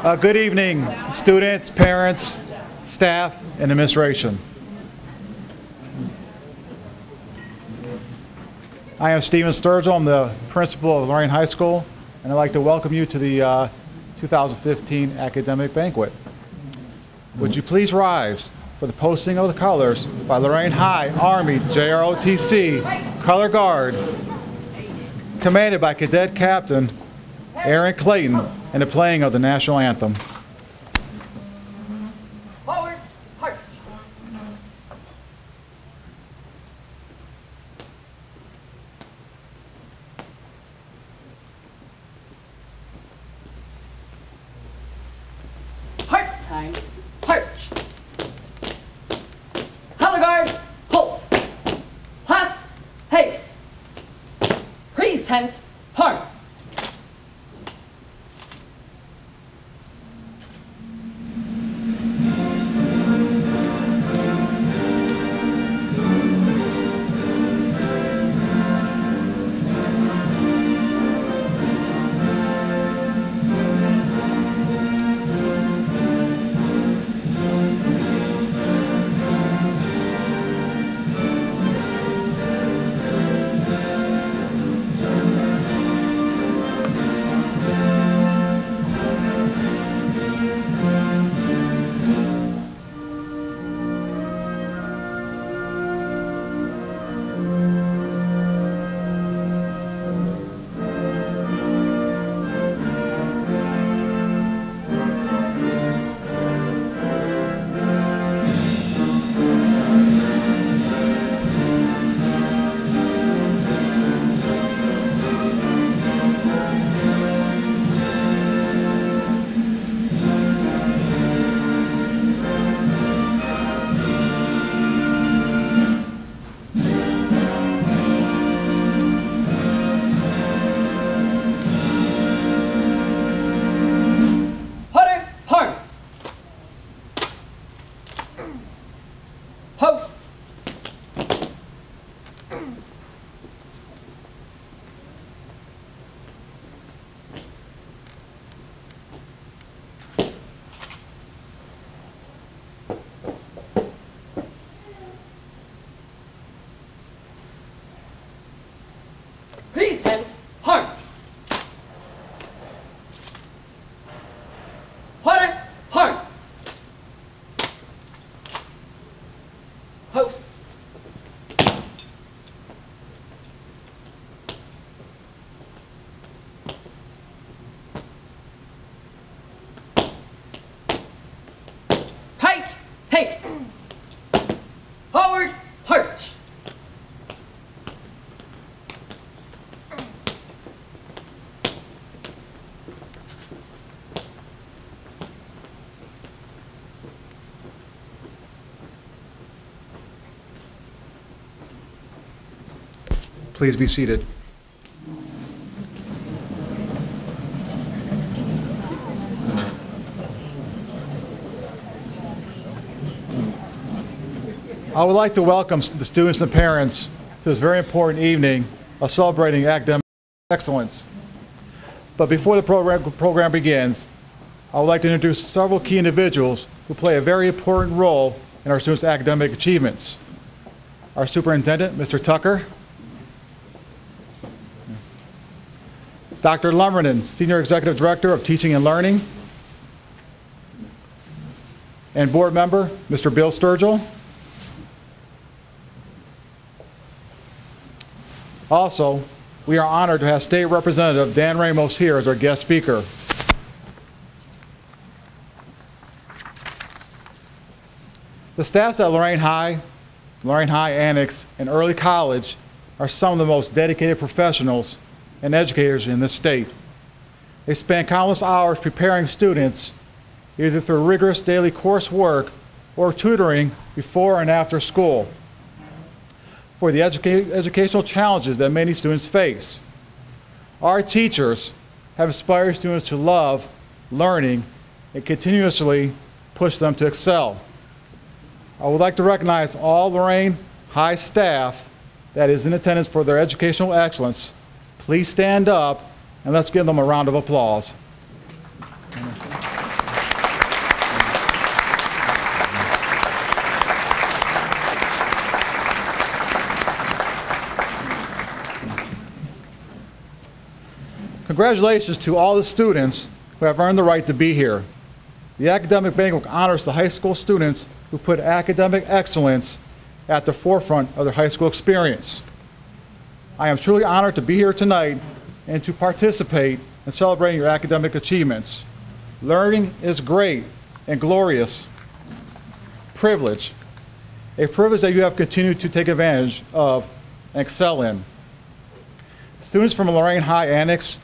Good evening, students, parents, staff, and administration. I am Stephen Sturgill. I'm the principal of Lorain High School, and I'd like to welcome you to the 2015 academic banquet. Would you please rise for the posting of the colors by Lorain High Army JROTC Color Guard, commanded by Cadet Captain Aaron Clayton, and the playing of the national anthem. Forward, march. Part time, march. Color guard, halt. Hot, haste. Present, arms. Post. Present arms. Water arms. Post. Right, haste. Forward, march. Please be seated. I would like to welcome the students and parents to this very important evening of celebrating academic excellence. But before the program begins, I would like to introduce several key individuals who play a very important role in our students' academic achievements. Our superintendent, Mr. Tucker, Dr. Lumberman, Senior Executive Director of Teaching and Learning, and board member, Mr. Bill Sturgill. Also, we are honored to have State Representative Dan Ramos here as our guest speaker. The staffs at Lorain High Annex, and Early College are some of the most dedicated professionals and educators in this state. They spend countless hours preparing students either through rigorous daily coursework or tutoring before and after school for the educational challenges that many students face. Our teachers have inspired students to love learning and continuously push them to excel. I would like to recognize all Lorain High staff that is in attendance for their educational excellence. Please stand up and let's give them a round of applause. Congratulations to all the students who have earned the right to be here. The Academic Banquet honors the high school students who put academic excellence at the forefront of their high school experience. I am truly honored to be here tonight and to participate in celebrating your academic achievements. Learning is great and glorious privilege, a privilege that you have continued to take advantage of and excel in. Students from Lorain High Annex,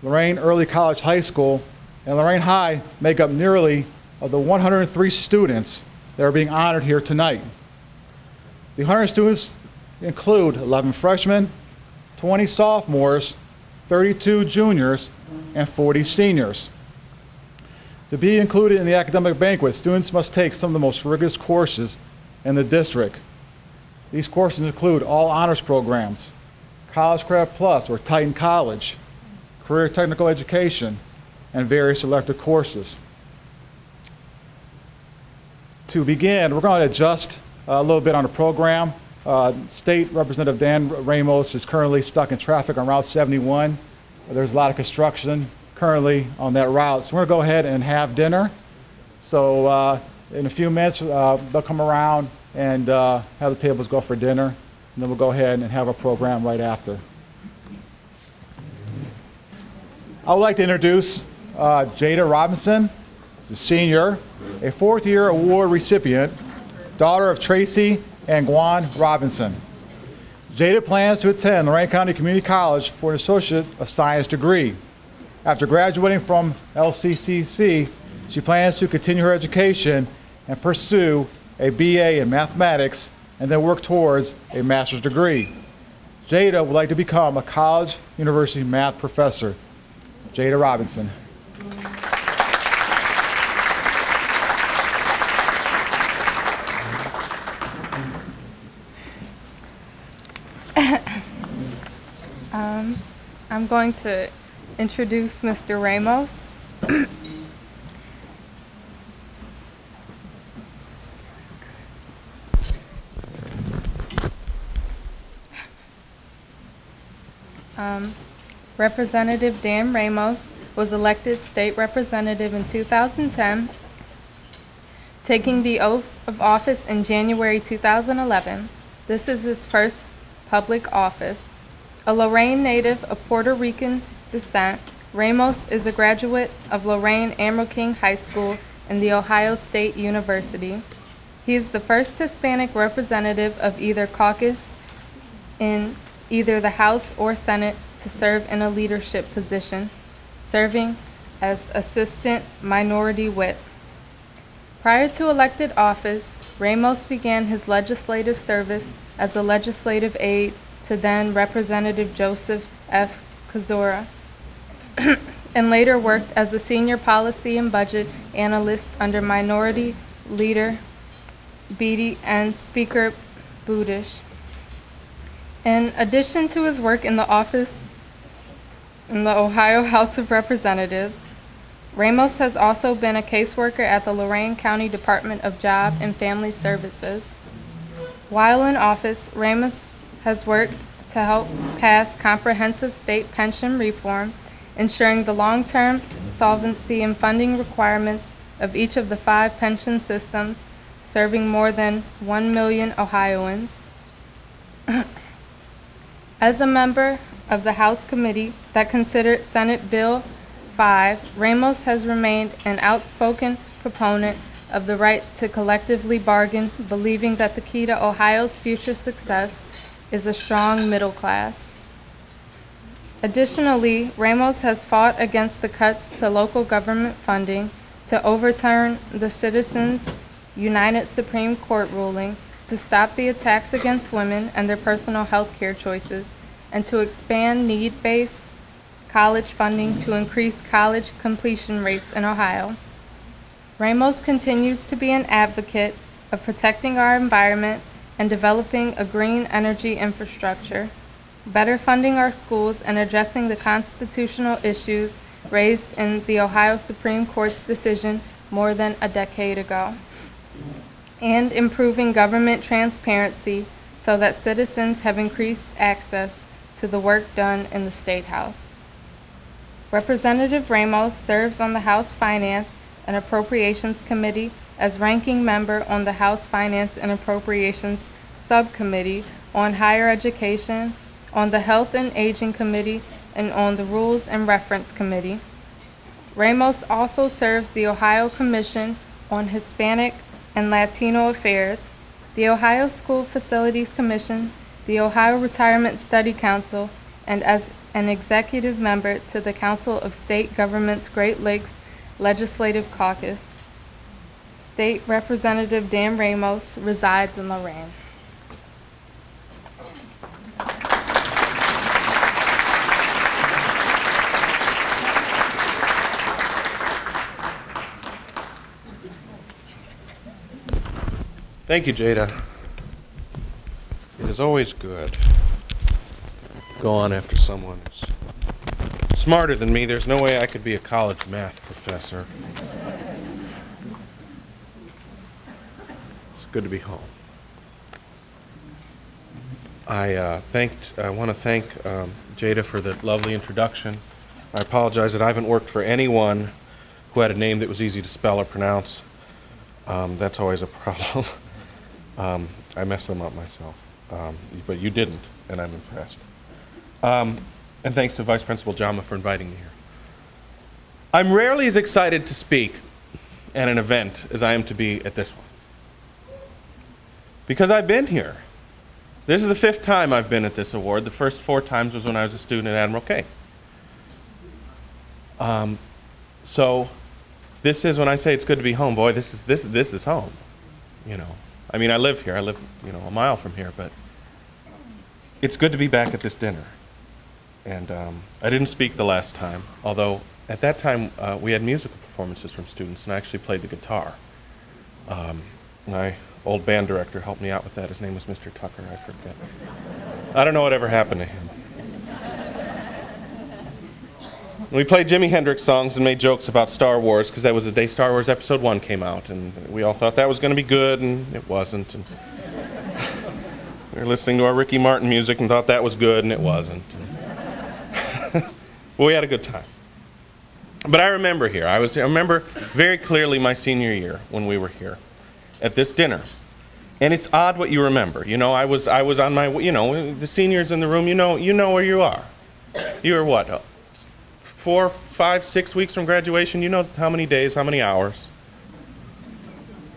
Lorain Early College High School, and Lorain High make up nearly of the 103 students that are being honored here tonight. The 100 students include 11 freshmen, 20 sophomores, 32 juniors, and 40 seniors. To be included in the academic banquet, students must take some of the most rigorous courses in the district. These courses include all honors programs, College Credit Plus or Titan College, career technical education, and various elective courses. To begin, we're going to adjust a little bit on the program. State Representative Dan Ramos is currently stuck in traffic on Route 71. There's a lot of construction currently on that route. So we're going to go ahead and have dinner. So in a few minutes, they'll come around and have the tables go for dinner. And then we'll go ahead and have a program right after. I would like to introduce Jada Robinson, the senior, a fourth-year award recipient, daughter of Tracy and Gwan Robinson. Jada plans to attend Lorain County Community College for an Associate of Science degree. After graduating from LCCC, she plans to continue her education and pursue a BA in mathematics and then work towards a master's degree. Jada would like to become a college university math professor. Jada Robinson. I'm going to introduce Mr. Ramos. Representative Dan Ramos was elected state representative in 2010, taking the oath of office in January 2011. This is his first public office. A Lorain native of Puerto Rican descent, Ramos is a graduate of Lorain Admiral King High School and the Ohio State University. He is the first Hispanic representative of either caucus in either the House or Senate to serve in a leadership position, serving as Assistant Minority Whip. Prior to elected office, Ramos began his legislative service as a legislative aide to then Representative Joseph F. Kazora, and later worked as a senior policy and budget analyst under Minority Leader Beatty and Speaker Budish. In addition to his work in the office in the Ohio House of Representatives, Ramos has also been a caseworker at the Lorain County Department of Job and Family Services. While in office, Ramos has worked to help pass comprehensive state pension reform, ensuring the long-term solvency and funding requirements of each of the 5 pension systems, serving more than 1 million Ohioans. As a member of the House committee that considered Senate Bill 5, Ramos has remained an outspoken proponent of the right to collectively bargain, believing that the key to Ohio's future success is a strong middle class. Additionally, Ramos has fought against the cuts to local government funding, to overturn the Citizens United Supreme Court ruling, to stop the attacks against women and their personal health care choices, and to expand need-based college funding to increase college completion rates in Ohio. Ramos continues to be an advocate of protecting our environment and developing a green energy infrastructure, better funding our schools and addressing the constitutional issues raised in the Ohio Supreme Court's decision more than a decade ago, and improving government transparency so that citizens have increased access to the work done in the State House. Representative Ramos serves on the House Finance and Appropriations Committee as ranking member on the House Finance and Appropriations Subcommittee, on Higher Education, on the Health and Aging Committee, and on the Rules and Reference Committee. Ramos also serves the Ohio Commission on Hispanic and Latino Affairs, the Ohio School Facilities Commission, the Ohio Retirement Study Council, and as an executive member to the Council of State Governments Great Lakes Legislative Caucus. State Representative Dan Ramos resides in Lorain. Thank you, Jada. It is always good to go on after someone who's smarter than me. There's no way I could be a college math professor. It's good to be home. I want to thank Jada for the lovely introduction. I apologize that I haven't worked for anyone who had a name that was easy to spell or pronounce. That's always a problem. I messed them up myself, but you didn't, and I'm impressed. And thanks to Vice Principal Jama for inviting me here. I'm rarely as excited to speak at an event as I am to be at this one, because I've been here. This is the 5th time I've been at this award. The first 4 times was when I was a student at Admiral K. So this is, when I say it's good to be home, boy, this is home, you know. I mean, I live here. I live, you know, a mile from here, but it's good to be back at this dinner. And I didn't speak the last time, although at that time we had musical performances from students, and I actually played the guitar. My old band director helped me out with that. His name was Mr. Tucker, I forget. I don't know whatever happened to him. We played Jimi Hendrix songs and made jokes about Star Wars, because that was the day Star Wars Episode 1 came out, and we all thought that was going to be good, and it wasn't. And we were listening to our Ricky Martin music and thought that was good, and it wasn't. Well, we had a good time. But I remember here. I remember very clearly my senior year when we were here at this dinner. And it's odd what you remember. You know, I was on my, you know, the seniors in the room, you know where you are. You are what? 4, 5, 6 weeks from graduation, you know how many days, how many hours.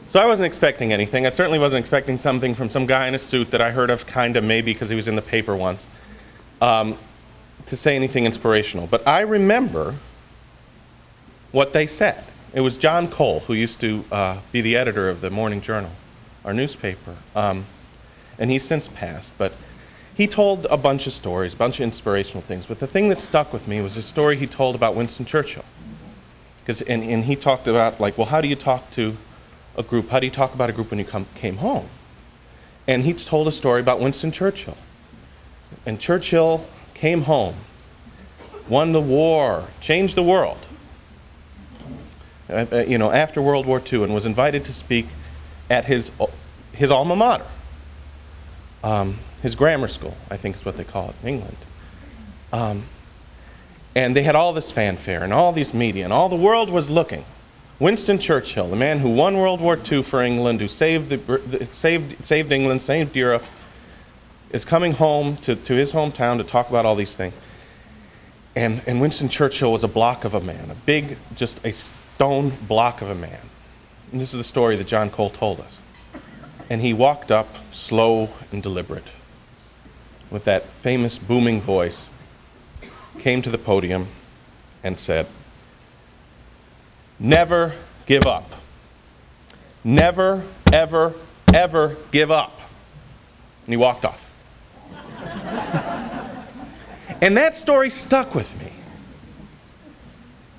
So I wasn't expecting anything. I certainly wasn't expecting something from some guy in a suit that I heard of kind of maybe because he was in the paper once, to say anything inspirational. But I remember what they said. It was John Cole, who used to be the editor of the Morning Journal, our newspaper, and he's since passed, but he told a bunch of stories, a bunch of inspirational things, but the thing that stuck with me was a story he told about Winston Churchill. And he talked about, like, well, how do you talk to a group? How do you talk about a group when you came home? And he told a story about Winston Churchill. And Churchill came home, won the war, changed the world, you know, after World War II, and was invited to speak at his alma mater. His grammar school, I think is what they call it in England. And they had all this fanfare and all these media, and all the world was looking. Winston Churchill, the man who won World War II for England, who saved England, saved Europe, is coming home to his hometown to talk about all these things. And Winston Churchill was a block of a man, a big, just a stone block of a man. And this is the story that John Cole told us. And he walked up, slow and deliberate, with that famous booming voice, came to the podium and said, "Never give up. Never, ever, ever give up." And he walked off. And that story stuck with me.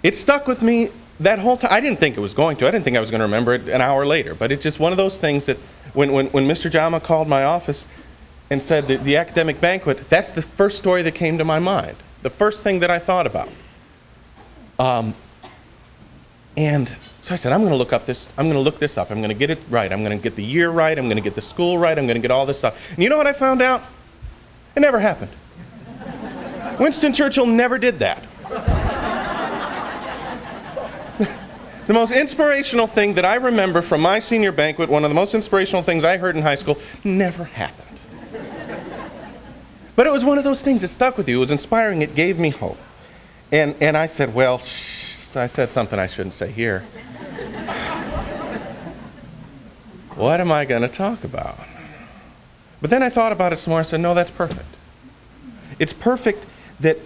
It stuck with me that whole time. I didn't think it was going to. I didn't think I was going to remember it an hour later. But it's just one of those things that when Mr. Jama called my office and said that the academic banquet, that's the first story that came to my mind. The first thing that I thought about. And so I said, I'm going to look this up. I'm going to get it right. I'm going to get the year right. I'm going to get the school right. I'm going to get all this stuff. And you know what I found out? It never happened. Winston Churchill never did that. The most inspirational thing that I remember from my senior banquet, one of the most inspirational things I heard in high school, never happened. But it was one of those things that stuck with you. It was inspiring. It gave me hope. And I said, well, I said something I shouldn't say here. What am I going to talk about? But then I thought about it some more. I said, no, that's perfect. It's perfect that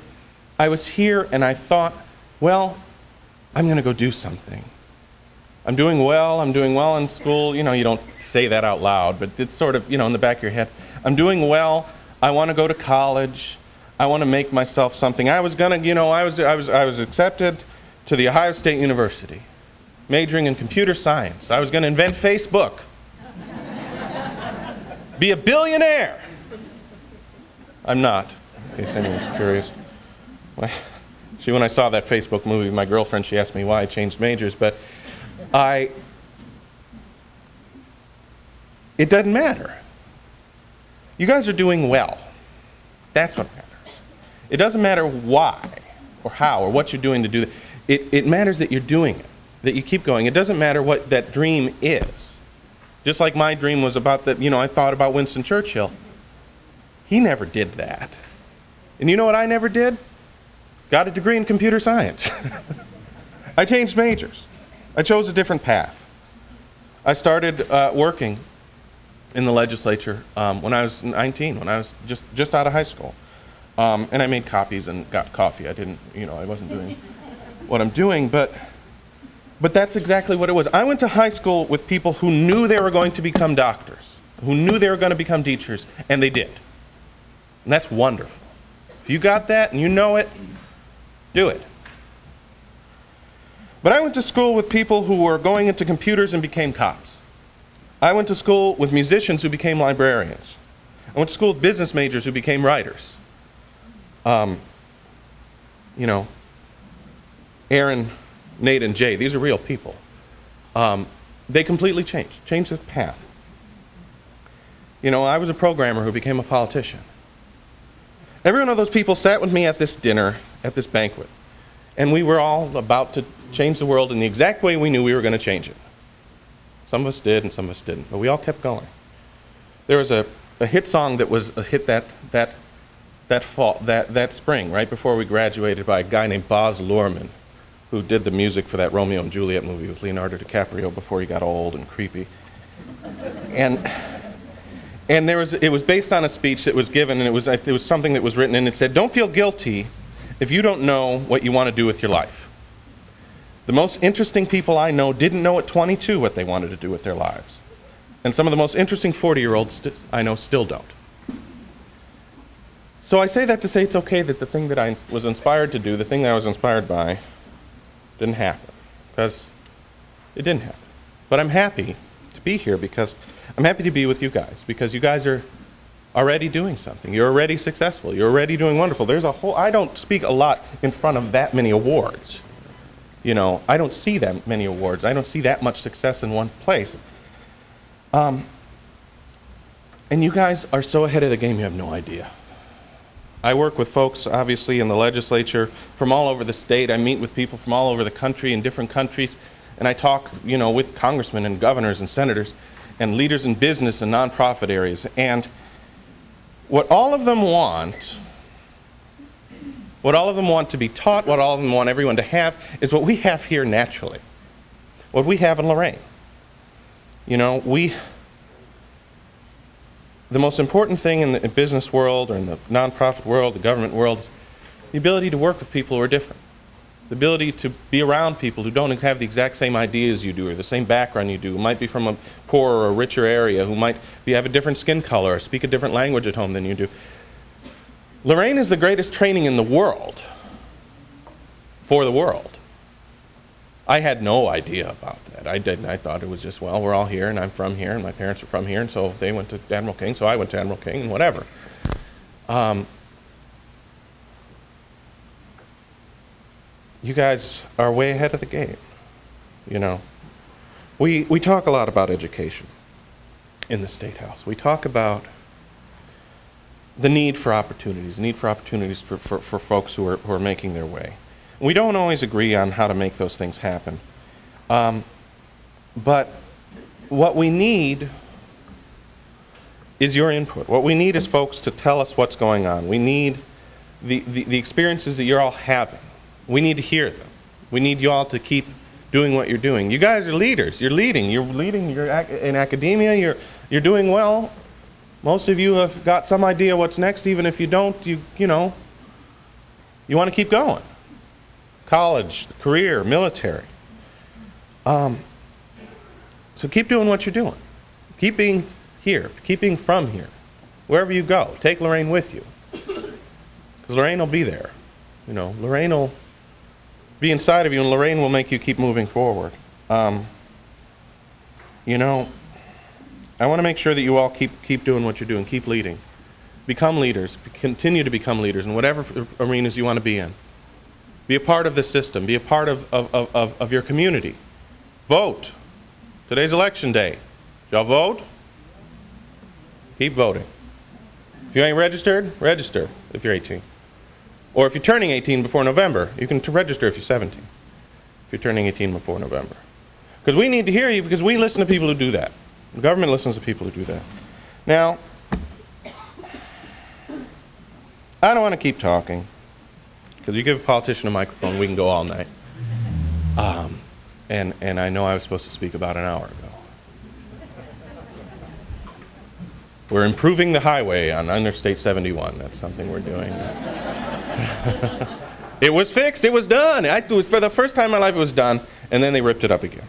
I was here and I thought, well, I'm going to go do something. I'm doing well in school. You know, you don't say that out loud, but it's sort of, you know, in the back of your head. I'm doing well. I want to go to college. I want to make myself something. I was going to, you know, I was accepted to the Ohio State University, majoring in computer science. I was going to invent Facebook. Be a billionaire. I'm not, in case anyone's curious. When I saw that Facebook movie, my girlfriend, she asked me why I changed majors, but it doesn't matter. You guys are doing well. That's what matters. It doesn't matter why or how or what you're doing to do it. It matters that you're doing it, that you keep going. It doesn't matter what that dream is. Just like my dream was about that, you know, I thought about Winston Churchill. He never did that. And you know what I never did? Got a degree in computer science. I changed majors. I chose a different path. I started working in the legislature when I was 19, when I was just out of high school. And I made copies and got coffee. I didn't, you know, I wasn't doing what I'm doing, but that's exactly what it was. I went to high school with people who knew they were going to become doctors, who knew they were going to become teachers, and they did. And that's wonderful. If you got that and you know it, do it. But I went to school with people who were going into computers and became cops. I went to school with musicians who became librarians. I went to school with business majors who became writers. You know, Aaron, Nate, and Jay, these are real people. They completely changed the path. You know, I was a programmer who became a politician. Every one of those people sat with me at this dinner, at this banquet, and we were all about to change the world in the exact way we knew we were going to change it. Some of us did and some of us didn't, but we all kept going. There was a hit song that was a hit that fall, that spring, right before we graduated, by a guy named Baz Luhrmann, who did the music for that Romeo and Juliet movie with Leonardo DiCaprio before he got old and creepy. And it was based on a speech that was given, and it was something that was written, and it said, "Don't feel guilty if you don't know what you want to do with your life." The most interesting people I know didn't know at 22 what they wanted to do with their lives. And some of the most interesting 40-year-olds I know still don't. So I say that to say it's okay that the thing that I was inspired to do, the thing that I was inspired by, didn't happen. Because it didn't happen. But I'm happy to be here because I'm happy to be with you guys. Because you guys are already doing something. You're already successful. You're already doing wonderful. I don't speak a lot in front of that many awards. You know, I don't see that many awards. I don't see that much success in one place. And you guys are so ahead of the game, you have no idea. I work with folks, obviously, in the legislature from all over the state. I meet with people from all over the country in different countries. And I talk, you know, with congressmen and governors and senators and leaders in business and nonprofit areas. And what all of them want to be taught, what all of them want everyone to have, is what we have here naturally. What we have in Lorain. You know, the most important thing in the business world or in the nonprofit world, the government world, is the ability to work with people who are different. The ability to be around people who don't have the exact same ideas you do or the same background you do, who might be from a poorer or richer area, who might have a different skin color or speak a different language at home than you do. Lorain is the greatest training in the world for the world. I had no idea about that. I didn't. I thought it was just, well, we're all here, and I'm from here, and my parents are from here, and so they went to Admiral King, so I went to Admiral King, and whatever. You guys are way ahead of the game, you know. We talk a lot about education in the State House. We talk about the need for opportunities for folks who are making their way. We don't always agree on how to make those things happen. But what we need is your input. What we need is folks to tell us what's going on. We need the experiences that you're all having. We need to hear them. We need you all to keep doing what you're doing. You guys are leaders. You're leading. You're leading. You're in academia. You're doing well. Most of you have got some idea what's next. Even if you don't, you know, you want to keep going. College, career, military. So keep doing what you're doing. Keep being here. Keep being from here. Wherever you go, take Lorain with you. Because Lorain will be there. You know, Lorain will be inside of you, and Lorain will make you keep moving forward. You know, I want to make sure that you all keep doing what you're doing. Keep leading. Become leaders. Continue to become leaders in whatever arenas you want to be in. Be a part of the system. Be a part of your community. Vote. Today's election day. Y'all vote? Keep voting. If you ain't registered, register if you're 18. Or if you're turning 18 before November, you can register if you're 17. If you're turning 18 before November. Because we need to hear you, because we listen to people who do that. The government listens to people who do that. Now, I don't want to keep talking, because you give a politician a microphone, we can go all night. And I know I was supposed to speak about an hour ago. We're improving the highway on Interstate 71. That's something we're doing. It was fixed. It was done. It was, for the first time in my life, it was done, and then they ripped it up again.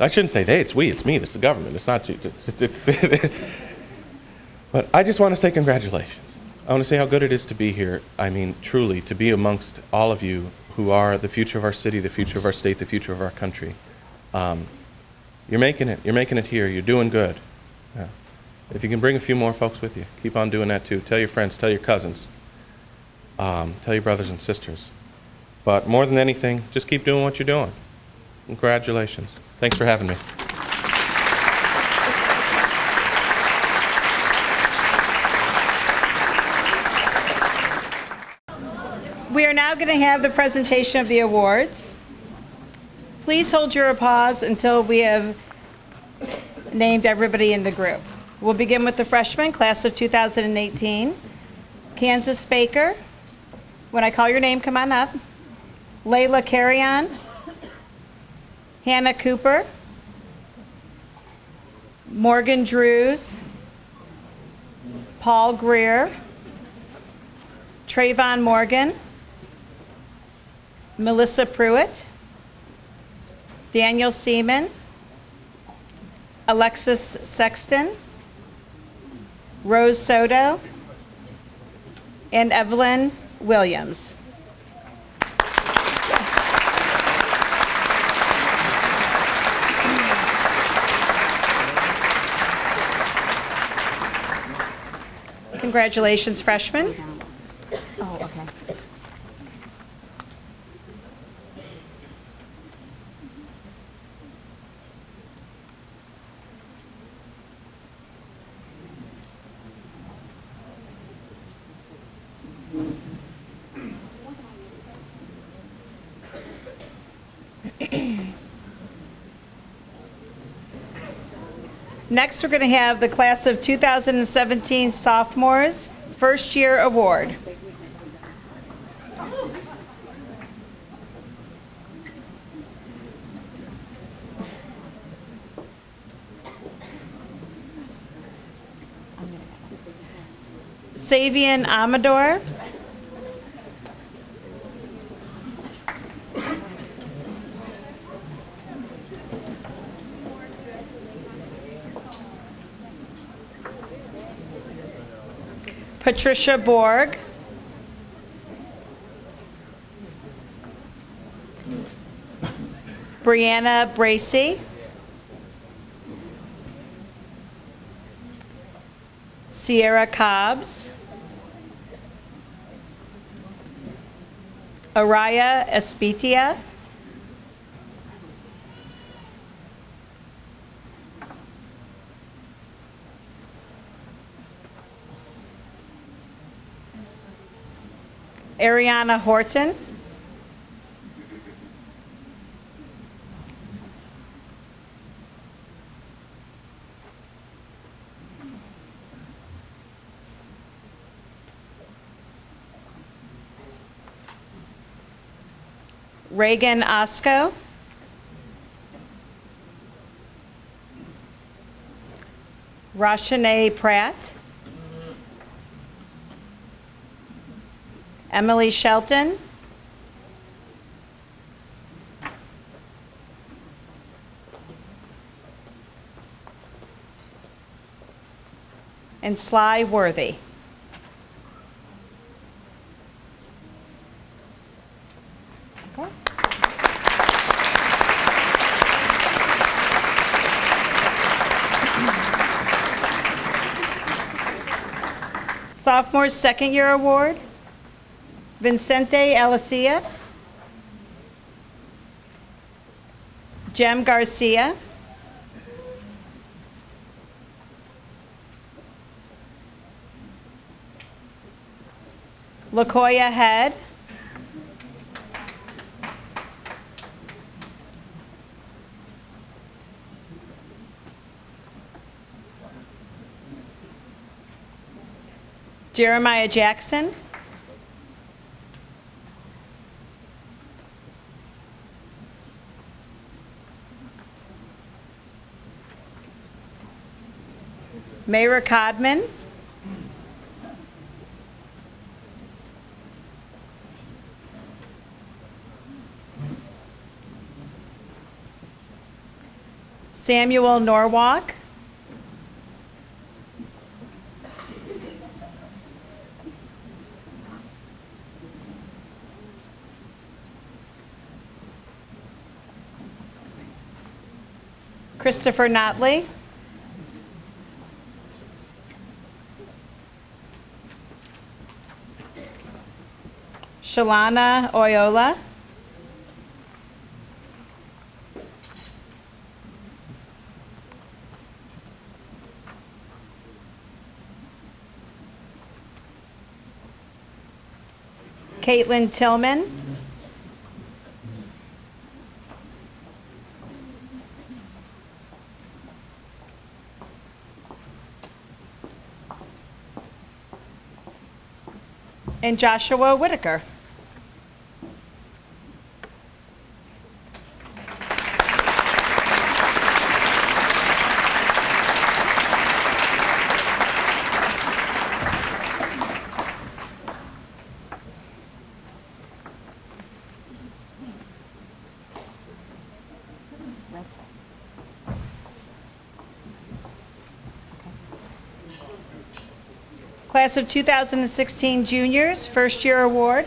I shouldn't say they. It's we. It's me. It's the government. It's not you. But I just want to say congratulations. I want to say how good it is to be here. I mean, truly, to be amongst all of you who are the future of our city, the future of our state, the future of our country. You're making it. You're making it here. You're doing good. Yeah. If you can bring a few more folks with you, keep on doing that too. Tell your friends, tell your cousins, tell your brothers and sisters. But more than anything, just keep doing what you're doing. Congratulations. Thanks for having me. We are now going to have the presentation of the awards. Please hold your applause until we have named everybody in the group. We'll begin with the freshmen, class of 2018. Kansas Baker. When I call your name, come on up. Layla Carrion. Hannah Cooper. Morgan Drews. Paul Greer. Trayvon Morgan. Melissa Pruitt. Daniel Seaman. Alexis Sexton. Rose Soto, and Evelyn Williams. Congratulations, freshmen. Oh, okay. Next, we're going to have the class of 2017 sophomores first year award. Savian Amador. Patricia Borg. Brianna Bracey. Sierra Cobbs. Araya Espitia. Ariana Horton. Reagan Osco. Rashanae Pratt. Emily Shelton. And Sly Worthy. Okay. Sophomore's second year award, Vincente Alicia, Jem Garcia, LaKoya Head, Jeremiah Jackson, Mayra Codman, Samuel Norwalk, Christopher Notley, Shalana Oyola, Caitlin Tillman, and Joshua Whitaker. Class of 2016 juniors, first year award,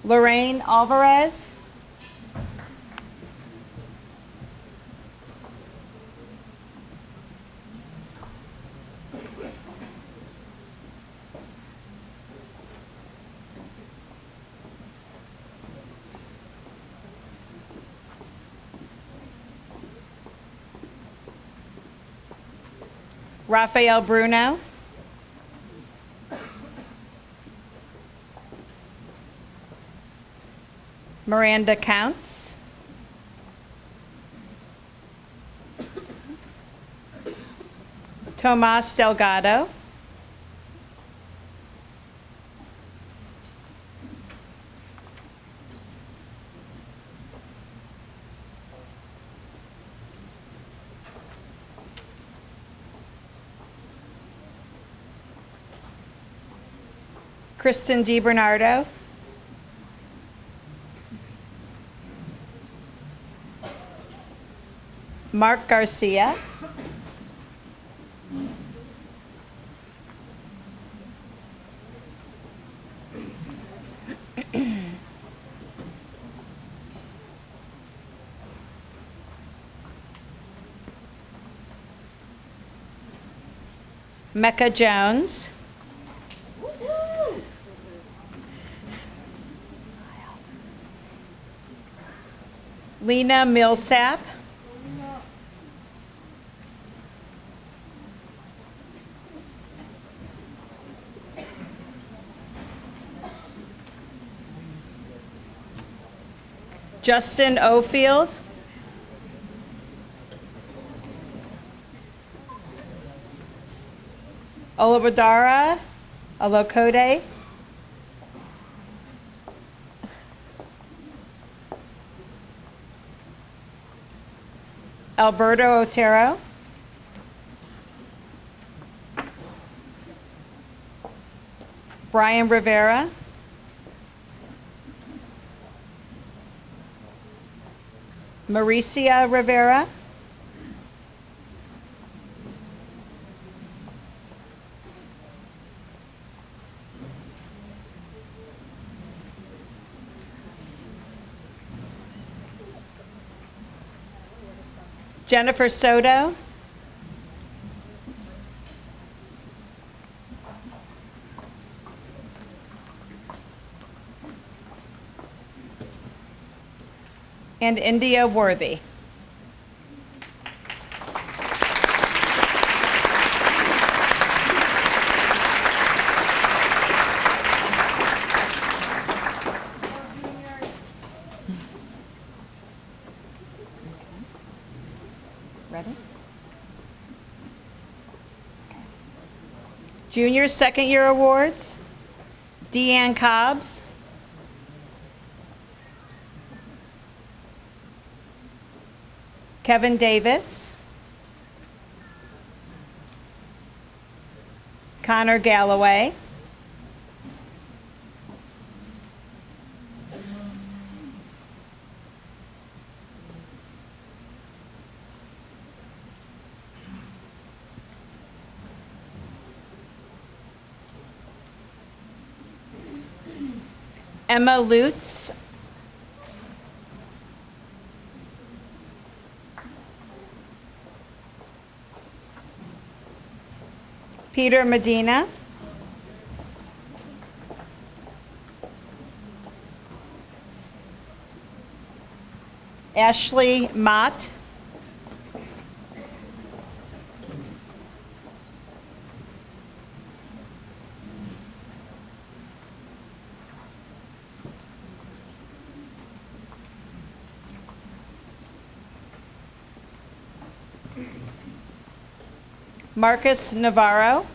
Lorain Alvarez, Rafael Bruno, Miranda Counts, Tomas Delgado, Kristen DiBernardo, Mark Garcia, Mecca Jones, Lena Millsap, Justin Ofield, Olabadara Alokode, Alberto Otero. Brian Rivera. Mauricia Rivera. Jennifer Soto. And India Worthy. Ready? Junior second year awards. Deanne Cobbs. Kevin Davis. Connor Galloway. Emma Lutz. Peter Medina. Ashley Mott. Marcus Navarro.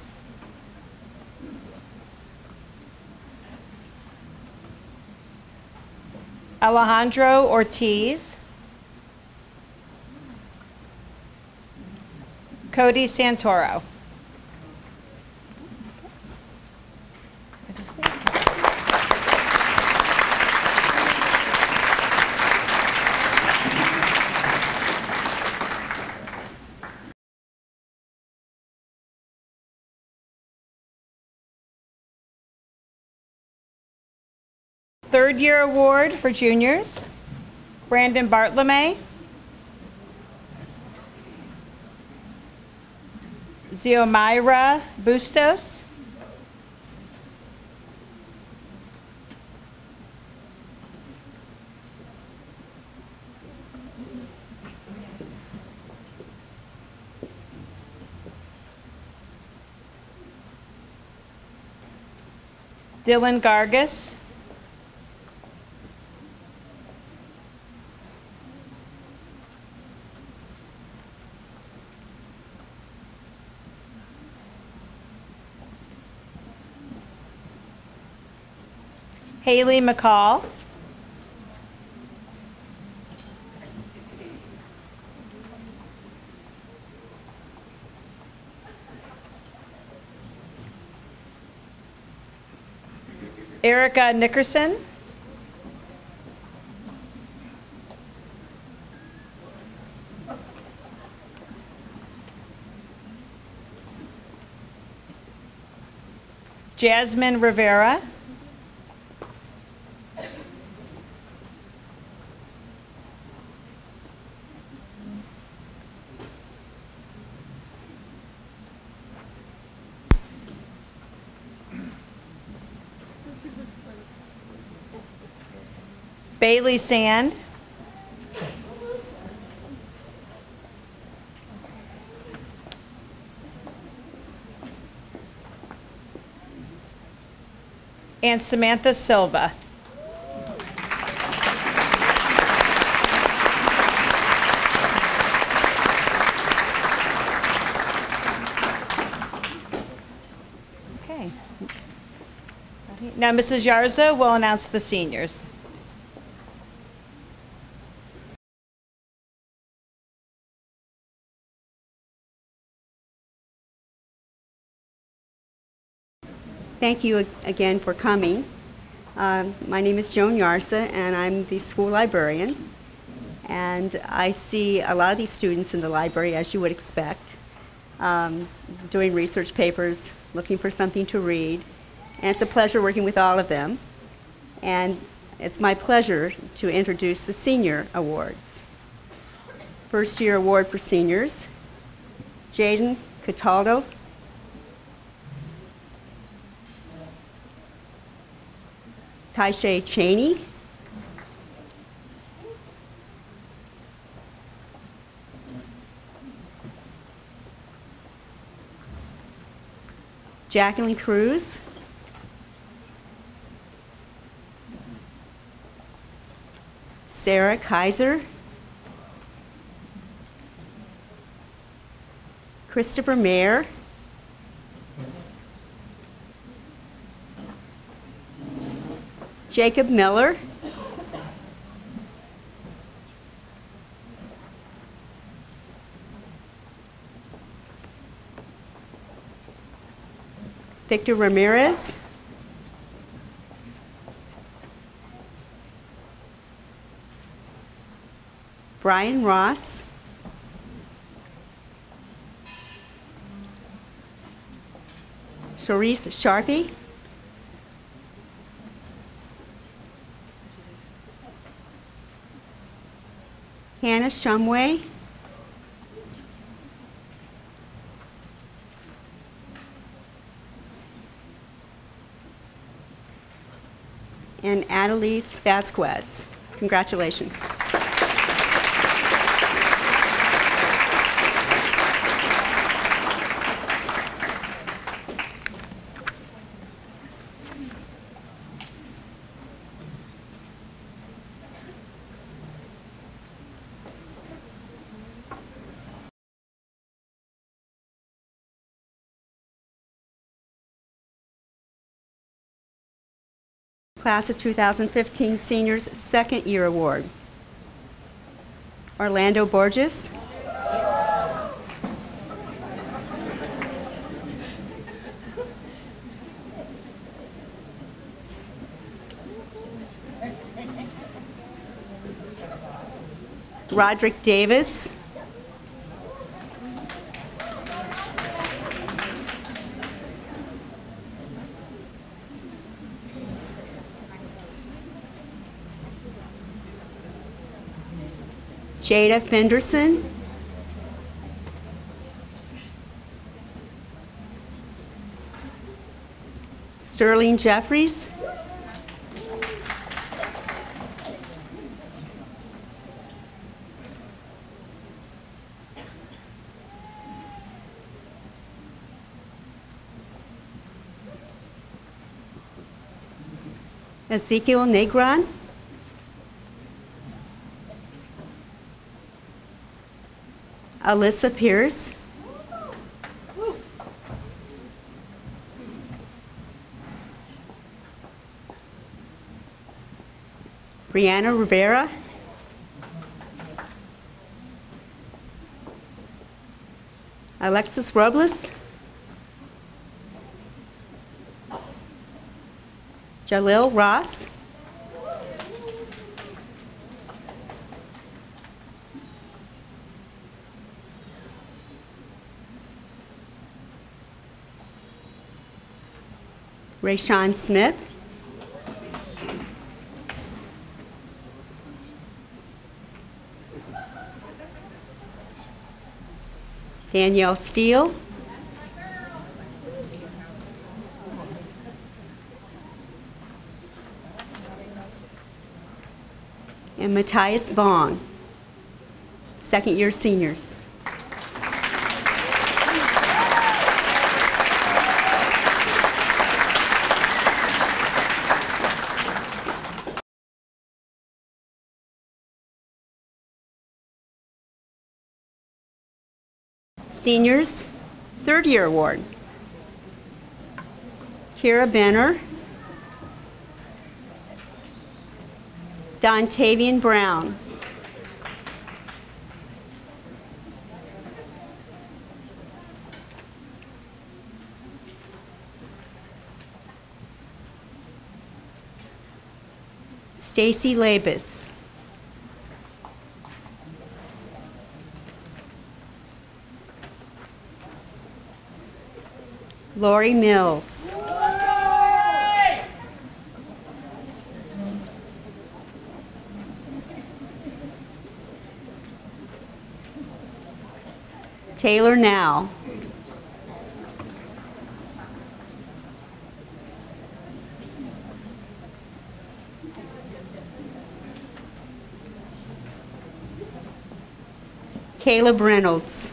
Alejandro Ortiz. Cody Santoro. Third year award for juniors, Brandon Bartlemay, Xiomira Bustos, Dylan Gargus, Haley McCall, Erica Nickerson, Jasmine Rivera, Bailey Sand, and Samantha Silva. Okay. Now Mrs. Yarza will announce the seniors. Thank you again for coming. My name is Joan Yarsa, and I'm the school librarian. And I see a lot of these students in the library, as you would expect, doing research papers, looking for something to read. And it's a pleasure working with all of them. And it's my pleasure to introduce the Senior Awards. First year award for seniors, Jaden Cataldo, Taisha Cheney, Jacqueline Cruz, Sarah Kaiser, Christopher Mayer, Jacob Miller, Victor Ramirez, Brian Ross, Sharice Sharpie, Hannah Shumway, and Annalise Vasquez. Congratulations. Class of 2015 Seniors Second Year Award. Orlando Borges, Roderick Davis, Jada Fenderson, Sterling Jeffries, Ezekiel Negron, Alyssa Pierce, Brianna Rivera, Alexis Robles, Jalil Ross, Rayshawn Smith, Danielle Steele, and Matthias Vaughn, second year seniors. Seniors, third year award. Kira Benner, Dontavian Brown, Stacy Labus. Lori Mills. Taylor Now. Caleb Reynolds.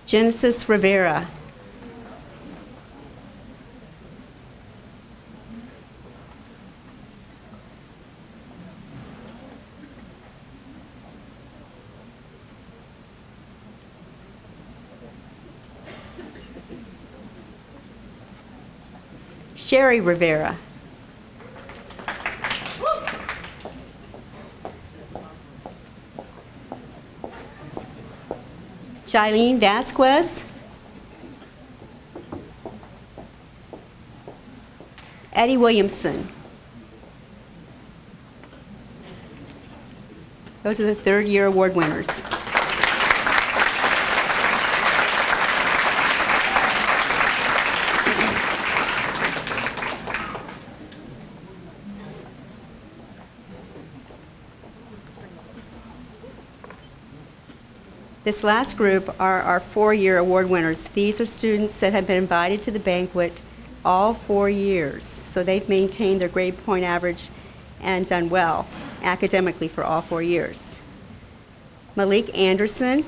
Genesis Rivera. Sherry Rivera. Jailene Vasquez. Eddie Williamson. Those are the third-year award winners. This last group are our four-year award winners. These are students that have been invited to the banquet all 4 years. So they've maintained their grade point average and done well academically for all 4 years. Malik Anderson,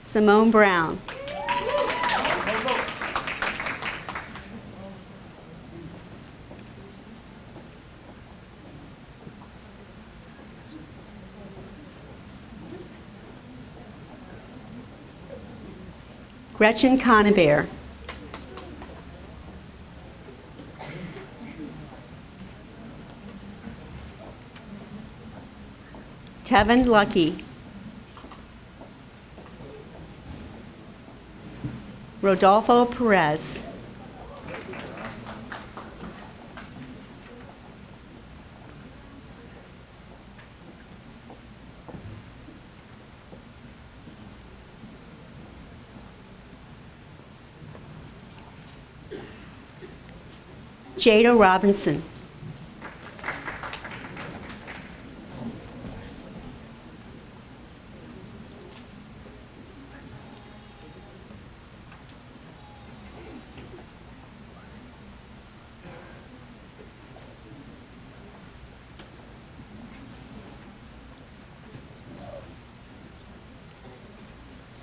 Simone Brown, Gretchen Conabear, Tevin Lucky, Rodolfo Perez, Jada Robinson,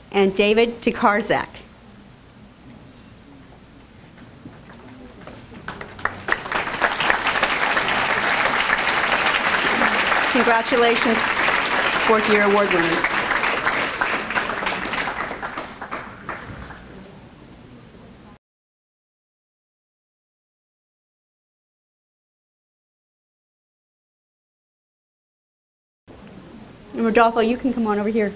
and David Tikarzak. Congratulations, fourth-year award winners. And Rodolfo, you can come on over here.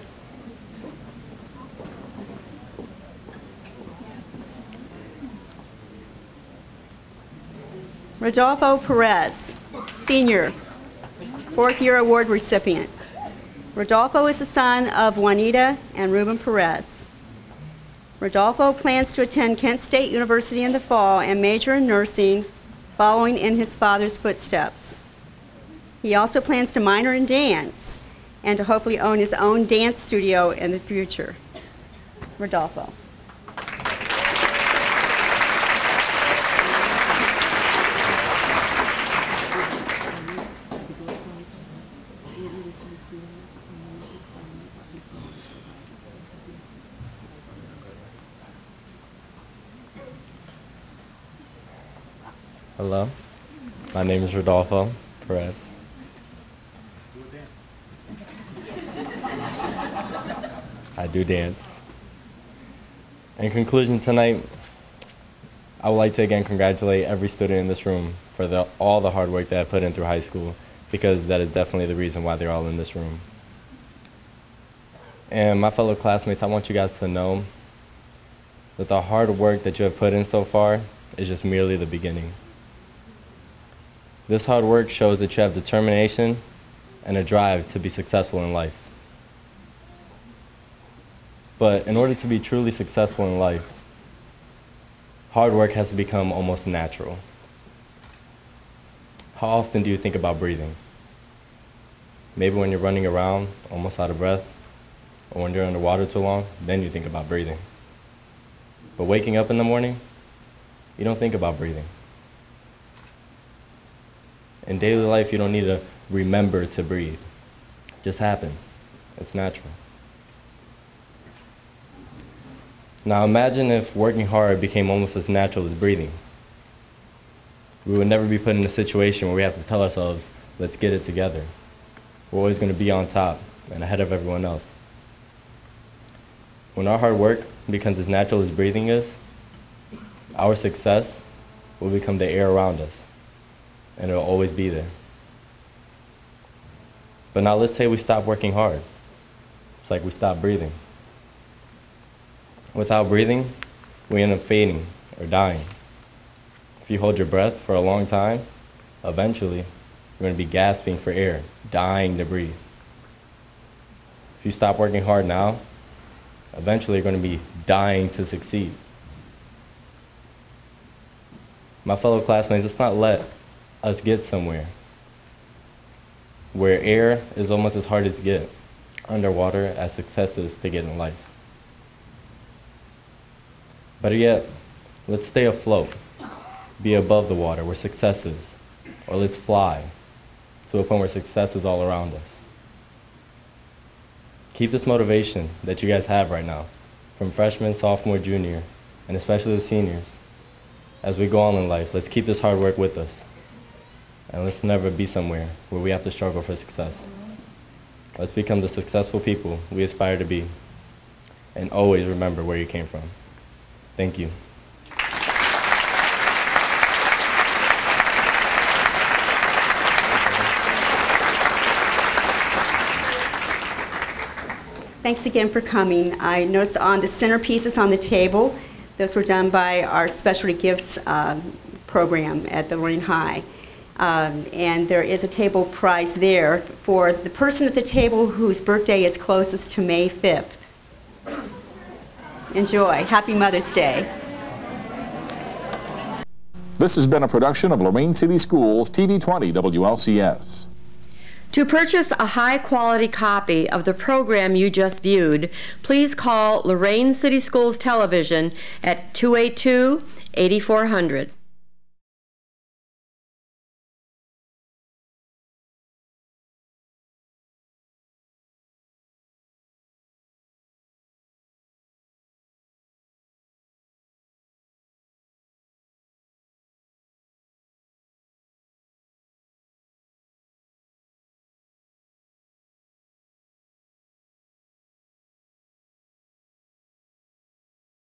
Rodolfo Perez, senior, fourth-year award recipient. Rodolfo is the son of Juanita and Ruben Perez. Rodolfo plans to attend Kent State University in the fall and major in nursing, following in his father's footsteps. He also plans to minor in dance and to hopefully own his own dance studio in the future. Rodolfo. Hello, my name is Rodolfo Perez. I do dance. In conclusion tonight, I would like to again congratulate every student in this room for for all the hard work that I put in through high school, because that is definitely the reason why they're all in this room. And my fellow classmates, I want you guys to know that the hard work that you have put in so far is just merely the beginning. This hard work shows that you have determination and a drive to be successful in life. But in order to be truly successful in life, hard work has to become almost natural. How often do you think about breathing? Maybe when you're running around, almost out of breath, or when you're underwater too long, then you think about breathing. But waking up in the morning, you don't think about breathing. In daily life, you don't need to remember to breathe. It just happens. It's natural. Now imagine if working hard became almost as natural as breathing. We would never be put in a situation where we have to tell ourselves, let's get it together. We're always going to be on top and ahead of everyone else. When our hard work becomes as natural as breathing is, our success will become the air around us, and it'll always be there. But now let's say we stop working hard. It's like we stop breathing. Without breathing, we end up fading or dying. If you hold your breath for a long time, eventually you're going to be gasping for air, dying to breathe. If you stop working hard now, eventually you're going to be dying to succeed. My fellow classmates, let's not let us get somewhere where air is almost as hard as to get underwater as success is to get in life. Better yet, let's stay afloat, be above the water where success is, or let's fly to a point where success is all around us. Keep this motivation that you guys have right now, from freshman, sophomore, junior, and especially the seniors. As we go on in life, let's keep this hard work with us. And let's never be somewhere where we have to struggle for success. Let's become the successful people we aspire to be, and always remember where you came from. Thank you. Thanks again for coming. I noticed on the centerpieces on the table, those were done by our specialty gifts program at the Lorain High. And there is a table prize there for the person at the table whose birthday is closest to May 5th. Enjoy. Happy Mother's Day. This has been a production of Lorain City Schools TV 20 WLCS. To purchase a high-quality copy of the program you just viewed, please call Lorain City Schools Television at 282-8400.